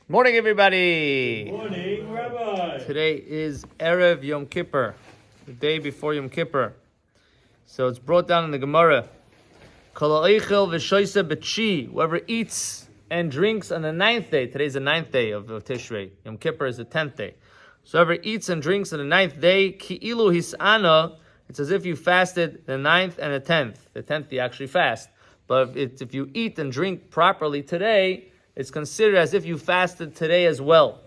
Morning, everybody. Good morning, Rabbi. Today is Erev Yom Kippur, the day before Yom Kippur. So it's brought down in the Gemara. Whoever eats and drinks on the 9th day, today's the 9th day of Tishrei. Yom Kippur is the 10th day. So whoever eats and drinks on the 9th day, ki'ilu his'ana, it's as if you fasted the 9th and the 10th. The 10th you actually fast. But if you eat and drink properly today, it's considered as if you fasted today as well.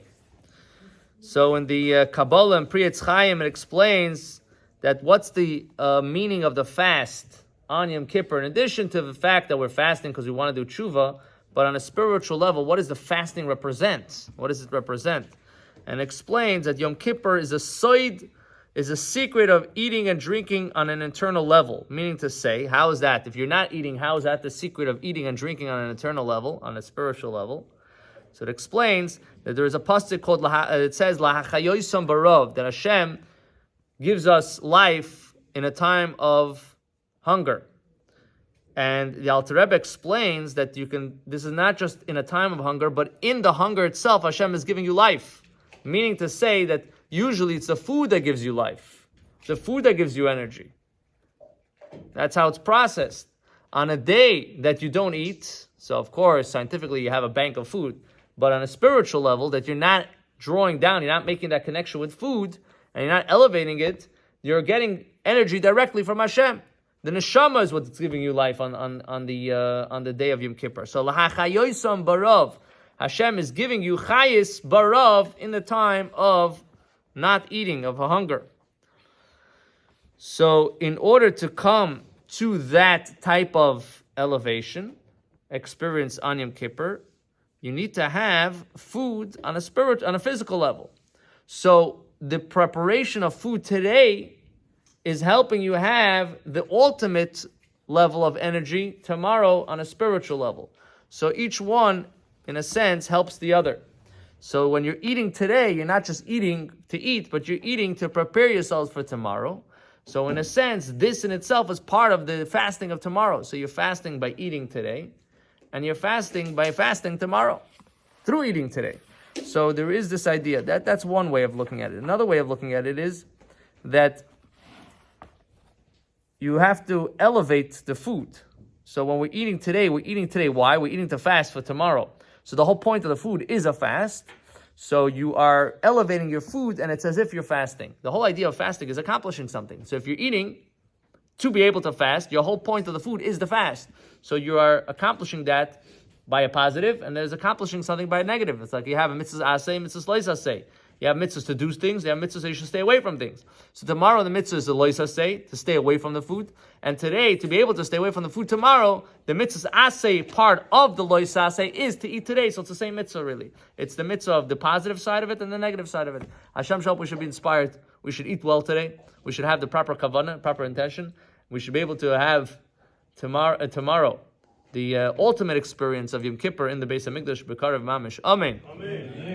So in the Kabbalah and Pri Etz Chaim, it explains that what's the meaning of the fast on Yom Kippur, in addition to the fact that we're fasting because we want to do tshuva, but on a spiritual level, what does the fasting represent? What does it represent? And it explains that Yom Kippur is a soid, is a secret of eating and drinking on an internal level. Meaning to say, how is that? If you're not eating, how is that the secret of eating and drinking on an internal level, on a spiritual level? So it explains that there is a pasuk called, it says, Lahachayoisam barov, that Hashem gives us life in a time of hunger. And the Alter Rebbe explains that this is not just in a time of hunger, but in the hunger itself, Hashem is giving you life. Meaning to say that usually it's the food that gives you life. It's the food that gives you energy. That's how it's processed. On a day that you don't eat, so of course, scientifically you have a bank of food, but on a spiritual level that you're not drawing down, you're not making that connection with food, and you're not elevating it, you're getting energy directly from Hashem. The neshama is what's giving you life on the day of Yom Kippur. So lahachayoisam barav, Hashem is giving you chayis barav in the time of not eating, of a hunger. So in order to come to that type of elevation, experience on Yom Kippur, you need to have food on a physical level. So the preparation of food today is helping you have the ultimate level of energy tomorrow on a spiritual level. So each one, in a sense, helps the other. So when you're eating today, you're not just eating to eat, but you're eating to prepare yourselves for tomorrow. So in a sense, this in itself is part of the fasting of tomorrow. So you're fasting by eating today, and you're fasting by fasting tomorrow, through eating today. So there is this idea, that's one way of looking at it. Another way of looking at it is that you have to elevate the food. So when we're eating today, why? We're eating to fast for tomorrow. So the whole point of the food is a fast. So you are elevating your food, and it's as if you're fasting. The whole idea of fasting is accomplishing something. So if you're eating to be able to fast, your whole point of the food is the fast. So you are accomplishing that by a positive, and there's accomplishing something by a negative. It's like you have a mitzvah aseh, mitzvah lois aseh. You have mitzvahs to do things, you have mitzvahs that you should stay away from things. So tomorrow the mitzvah is the lois aseh, to stay away from the food. And today, to be able to stay away from the food tomorrow, the mitzvah aseh part of the lois aseh is to eat today. So it's the same mitzvah really. It's the mitzvah of the positive side of it and the negative side of it. Hashem shall we should be inspired. We should eat well today. We should have the proper kavanah, proper intention. We should be able to have tomorrow the ultimate experience of Yom Kippur in the Beis Hamikdash, B'karev Mamish. Amen. Amen.